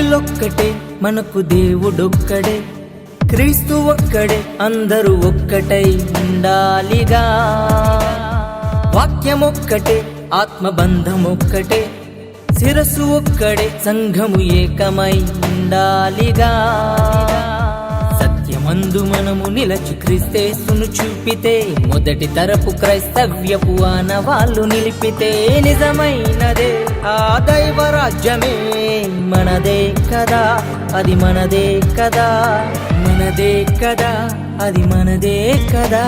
Bible ఒక్కటే మనకు దేవుడొక్కడే, క్రీస్తు ఒక్కడే, అందరూ ఒక్కటై ఉండాలిగా. వాక్యం ఒక్కటే, ఆత్మబంధం ఒక్కటే, శిరస్సు ఒక్కడే, సంఘము ఏకమై ఉండాలిగా. సత్యమందు మనము నిలచి క్రీస్తేసును చూపితే, మొదటి తరపు క్రైస్తవ్యపు ఆనవాళ్ళు నిలిపితే, నిజమైనదే ఆ దైవరాజ్యమే మనదే కదా, అది మనదే కదా, మనదే కదా, అది మనదే కదా.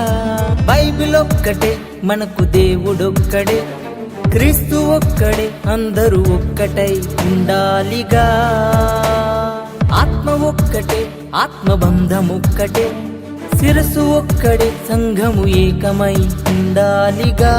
బైబిల్ ఒక్కటే మనకు దేవుడొక్కడే, క్రీస్తు ఒక్కడే, అందరూ ఒక్కటై ఉండాలిగా. ఆత్మ ఒక్కటే, ఆత్మబంధం ఒక్కటే, శిరస్సు ఒక్కడే, సంఘము ఏకమై ఉండాలిగా.